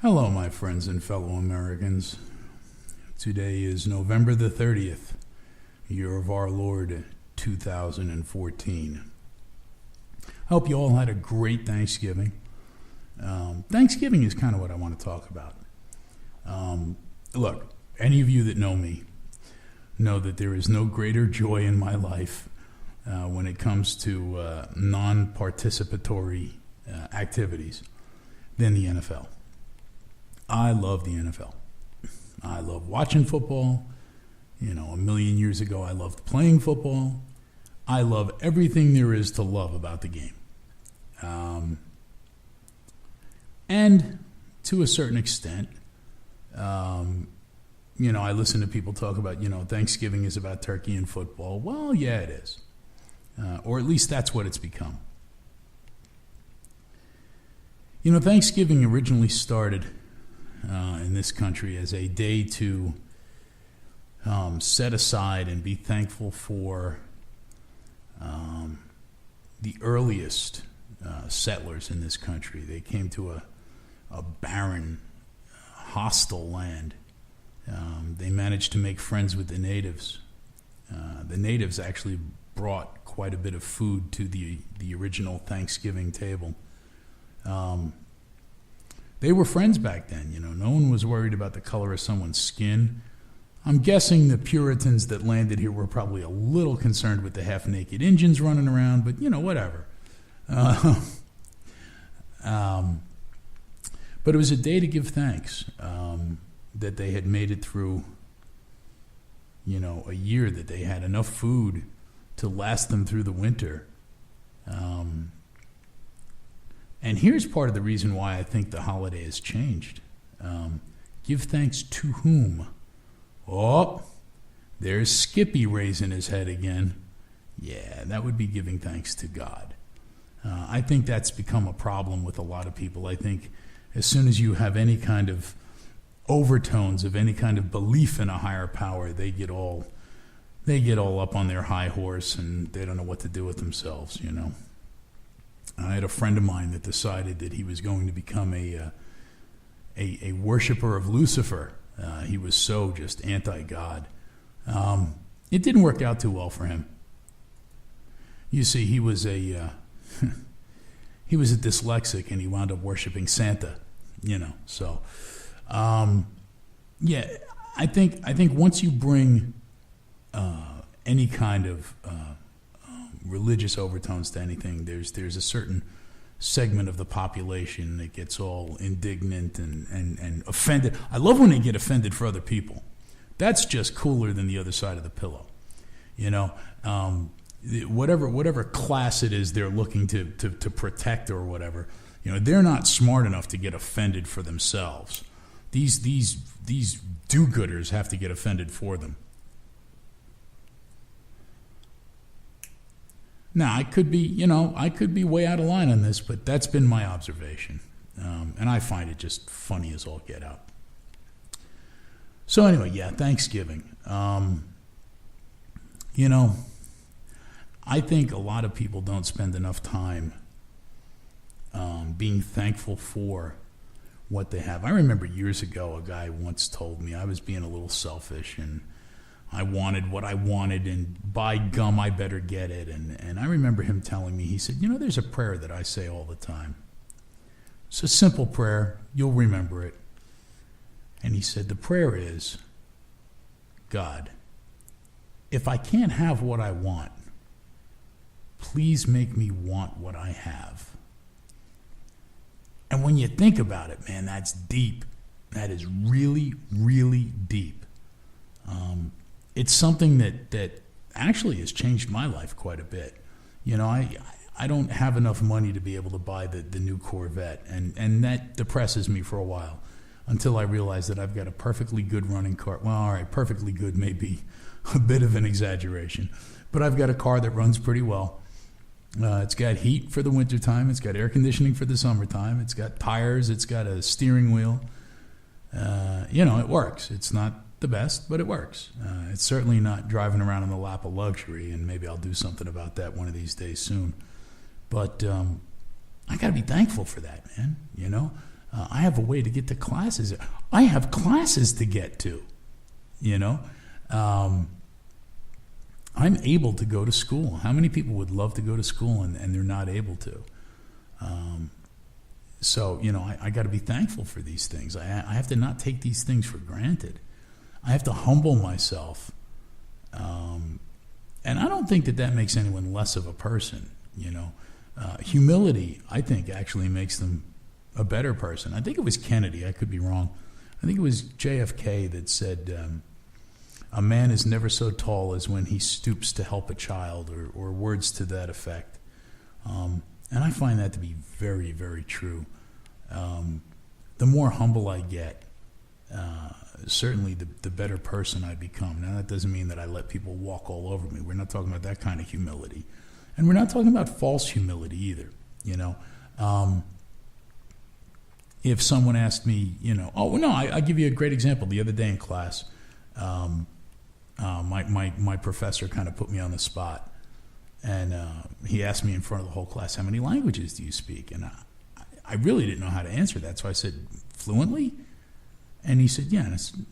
Hello, my friends and fellow Americans. Today is November the 30th, year of our Lord, 2014. I hope you all had a great Thanksgiving. Thanksgiving is kind of what I want to talk about. Look, any of you that know me know that there is no greater joy in my life when it comes to non-participatory activities than the NFL. I love the NFL. I love watching football. A million years ago, I loved playing football. I love everything there is to love about the game. And to a certain extent, I listen to people talk about, Thanksgiving is about turkey and football. Well, yeah, it is. Or at least that's what it's become. Thanksgiving originally started in this country as a day to set aside and be thankful for the earliest settlers in this country. They came to a barren, hostile land. They managed to make friends with the natives. The natives actually brought quite a bit of food to the original Thanksgiving table. They were friends back then. No one was worried about the color of someone's skin. I'm guessing the Puritans that landed here were probably a little concerned with the half-naked Indians running around, but, whatever. But it was a day to give thanks that they had made it through, a year, that they had enough food to last them through the winter. And here's part of the reason why I think the holiday has changed. Give thanks to whom? Oh, there's Skippy raising his head again. Yeah, that would be giving thanks to God. I think that's become a problem with a lot of people. I think as soon as you have any kind of overtones of any kind of belief in a higher power, they get all up on their high horse and they don't know what to do with themselves, I had a friend of mine that decided that he was going to become a worshiper of Lucifer. He was so just anti-God. It didn't work out too well for him. You see, he was a dyslexic, and he wound up worshiping Santa. So yeah, I think once you bring any kind of religious overtones to anything, there's a certain segment of the population that gets all indignant and offended. I love when they get offended for other people. That's just cooler than the other side of the pillow. Whatever class it is they're looking to protect or whatever, they're not smart enough to get offended for themselves. These do-gooders have to get offended for them. Now, I could be way out of line on this, but that's been my observation. And I find it just funny as all get out. So anyway, yeah, Thanksgiving. I think a lot of people don't spend enough time being thankful for what they have. I remember years ago, a guy once told me I was being a little selfish and I wanted what I wanted, and by gum, I better get it. And I remember him telling me, he said, there's a prayer that I say all the time. It's a simple prayer. You'll remember it. And he said, the prayer is, God, if I can't have what I want, please make me want what I have. And when you think about it, man, that's deep. That is really, really deep. It's something that actually has changed my life quite a bit. I don't have enough money to be able to buy the new Corvette, and that depresses me for a while until I realize that I've got a perfectly good running car. Well, all right, perfectly good may be a bit of an exaggeration, but I've got a car that runs pretty well. It's got heat for the wintertime. It's got air conditioning for the summertime. It's got tires. It's got a steering wheel. It works. It's not the best, but it works. It's certainly not driving around in the lap of luxury, and maybe I'll do something about that one of these days soon. But I got to be thankful for that, man. I have a way to get to classes. I have classes to get to, you know. I'm able to go to school. How many people would love to go to school and they're not able to? So, you know, I got to be thankful for these things. I have to not take these things for granted. I have to humble myself. And I don't think that makes anyone less of a person, you know. Humility, I think, actually makes them a better person. I think it was Kennedy. I could be wrong. I think it was JFK that said, a man is never so tall as when he stoops to help a child, or words to that effect. And I find that to be very, very true. The more humble I get, certainly the better person I become. Now, that doesn't mean that I let people walk all over me. We're not talking about that kind of humility. And we're not talking about false humility either, you know. If someone asked me, you know, I give you a great example. The other day in class, my professor kind of put me on the spot. And he asked me in front of the whole class, how many languages do you speak? And I really didn't know how to answer that. So I said, fluently? And he said, yeah. And I said,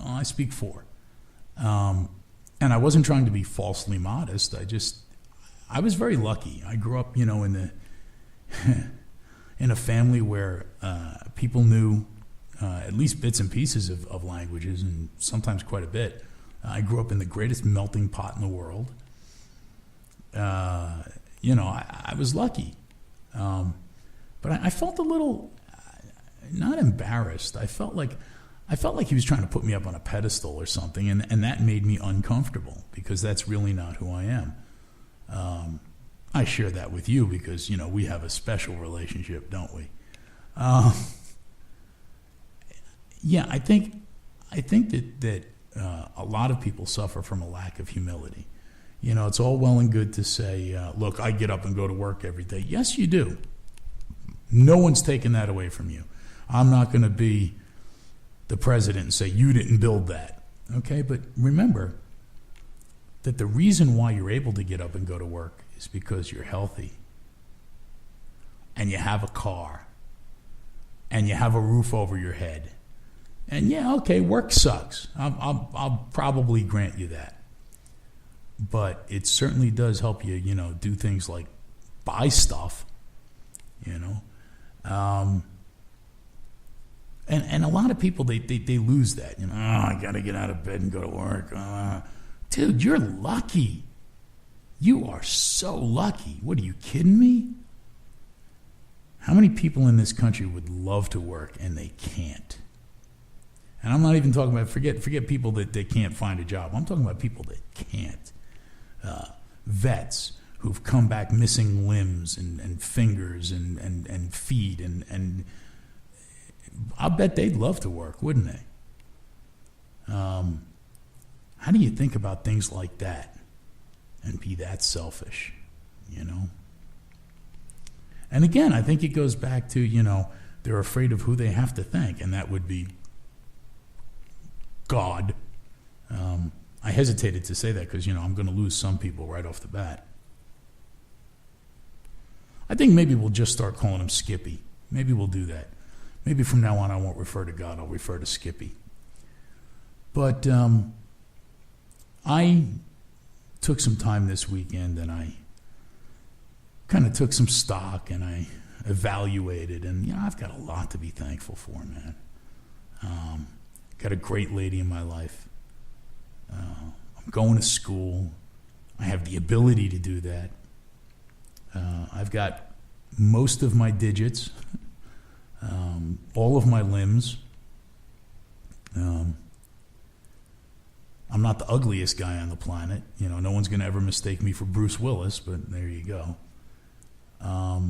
I speak 4. And I wasn't trying to be falsely modest. I was very lucky. I grew up, you know, in a family where people knew at least bits and pieces of languages, and sometimes quite a bit. I grew up in the greatest melting pot in the world. You know, I was lucky. But I felt a little, not embarrassed. I felt like he was trying to put me up on a pedestal or something, and that made me uncomfortable, because that's really not who I am. I share that with you because, you know, we have a special relationship, don't we? Yeah, I think that a lot of people suffer from a lack of humility. You know, it's all well and good to say, look, I get up and go to work every day. Yes, you do. No one's taking that away from you. I'm not going to be the president and say, you didn't build that. Okay, but remember that the reason why you're able to get up and go to work is because you're healthy, and you have a car, and you have a roof over your head. And yeah, okay, work sucks. I'll probably grant you that. But it certainly does help you, you know, do things like buy stuff, you know. And a lot of people, they lose that. You know, I got to get out of bed and go to work. Dude, you're lucky. You are so lucky. What, are you kidding me? How many people in this country would love to work and they can't? And I'm not even talking about, forget people that they can't find a job. I'm talking about people that can't. Vets who've come back missing limbs and fingers and feet, and I bet they'd love to work, wouldn't they? How do you think about things like that and be that selfish, you know? And again, I think it goes back to, you know, they're afraid of who they have to thank, and that would be God. I hesitated to say that because, you know, I'm going to lose some people right off the bat. I think maybe we'll just start calling him Skippy. Maybe we'll do that. Maybe from now on I won't refer to God, I'll refer to Skippy. But I took some time this weekend, and I kind of took some stock, and I evaluated, and, you know, I've got a lot to be thankful for, man. Got a great lady in my life. I'm going to school. I have the ability to do that. I've got most of my digits, all of my limbs. I'm not the ugliest guy on the planet. You know, no one's going to ever mistake me for Bruce Willis, but there you go. I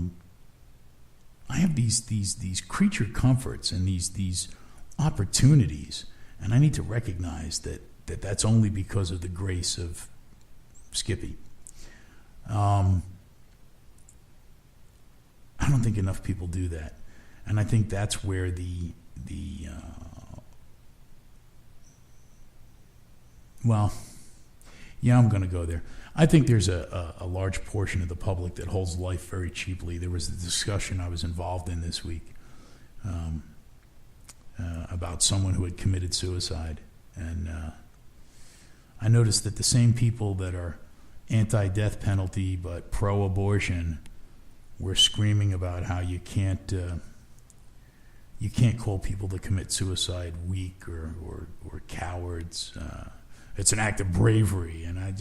have these creature comforts and these opportunities, and I need to recognize that's only because of the grace of Skippy. I don't think enough people do that, and I think that's where I'm going to go there. I think there's a large portion of the public that holds life very cheaply. There was a discussion I was involved in this week about someone who had committed suicide. And I noticed that the same people that are anti-death penalty but pro-abortion were screaming about how you can't call people that commit suicide weak or cowards. It's an act of bravery, and I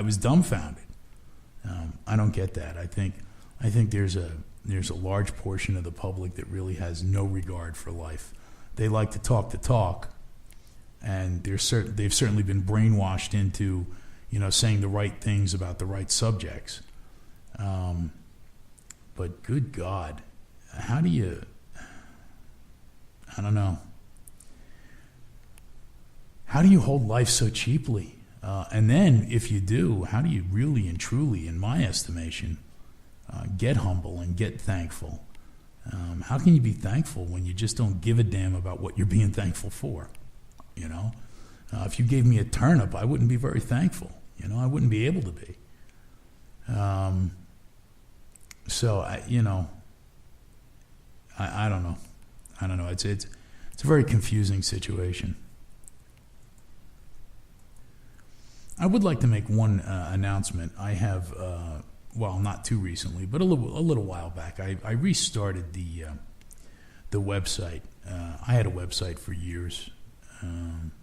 was dumbfounded. I don't get that. I think there's a large portion of the public that really has no regard for life. They like to talk, and they've certainly been brainwashed into, saying the right things about the right subjects. But good God, how do you? I don't know. How do you hold life so cheaply? And then, if you do, how do you really and truly, in my estimation, get humble and get thankful? How can you be thankful when you just don't give a damn about what you're being thankful for? If you gave me a turnip, I wouldn't be very thankful. I wouldn't be able to be. I don't know. I don't know. It's a very confusing situation. I would like to make one announcement. I have, not too recently, but a little while back, I restarted the website. I had a website for years.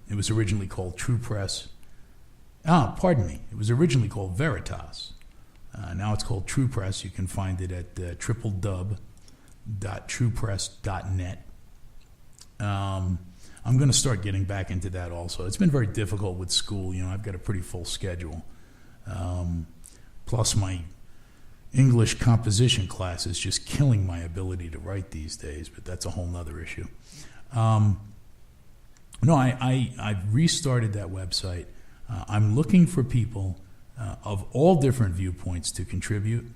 It was originally called True Press. It was originally called Veritas. Now it's called True Press. You can find it at www.truepress.net. I'm going to start getting back into that also. It's been very difficult with school. I've got a pretty full schedule. Plus my English composition class is just killing my ability to write these days, but that's a whole nother issue. I've restarted that website. I'm looking for people of all different viewpoints to contribute.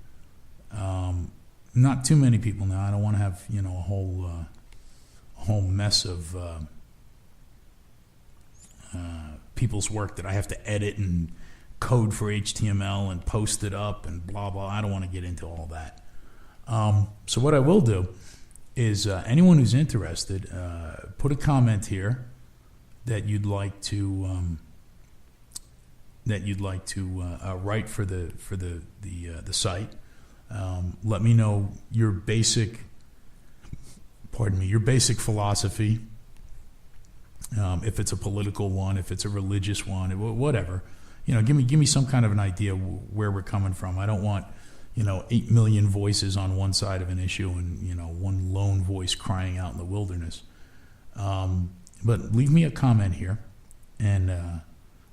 Not too many people now. I don't want to have a whole mess of people's work that I have to edit and code for HTML and post it up and blah blah. I don't want to get into all that. So what I will do is anyone who's interested, put a comment here that you'd like to write for the site. Let me know your basic philosophy. If it's a political one, if it's a religious one, whatever. Give me some kind of an idea where we're coming from. I don't want 8 million voices on one side of an issue and one lone voice crying out in the wilderness. But leave me a comment here, and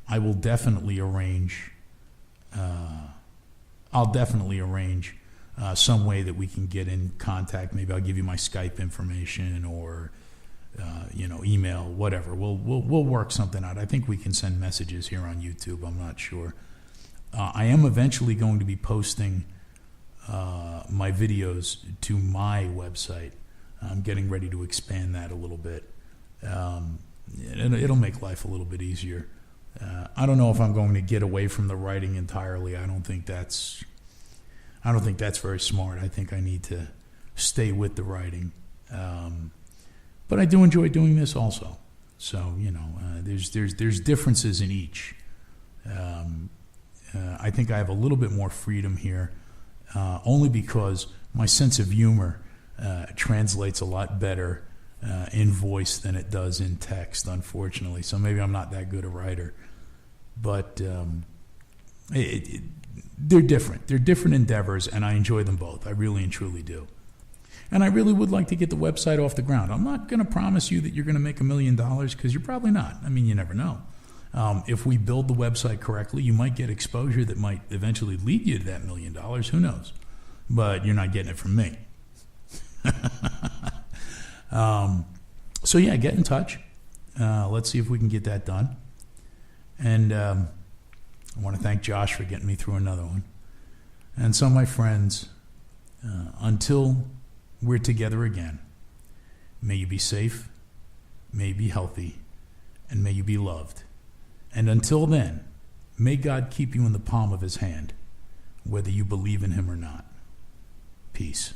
I will definitely arrange. Some way that we can get in contact. Maybe I'll give you my Skype information or email, whatever. We'll work something out. I think we can send messages here on YouTube. I'm not sure. I am eventually going to be posting my videos to my website. I'm getting ready to expand that a little bit. It'll make life a little bit easier. I don't know if I'm going to get away from the writing entirely. I don't think that's very smart. I think I need to stay with the writing. But I do enjoy doing this also. So, there's differences in each. I think I have a little bit more freedom here, only because my sense of humor translates a lot better in voice than it does in text, unfortunately. So maybe I'm not that good a writer. But they're different. They're different endeavors, and I enjoy them both. I really and truly do. And I really would like to get the website off the ground. I'm not going to promise you that you're going to make $1 million, because you're probably not. I mean, you never know. If we build the website correctly, you might get exposure that might eventually lead you to that $1 million. Who knows? But you're not getting it from me. So yeah, get in touch. Let's see if we can get that done. And I want to thank Josh for getting me through another one. And so, my friends, until we're together again, may you be safe, may you be healthy, and may you be loved. And until then, may God keep you in the palm of his hand, whether you believe in him or not. Peace.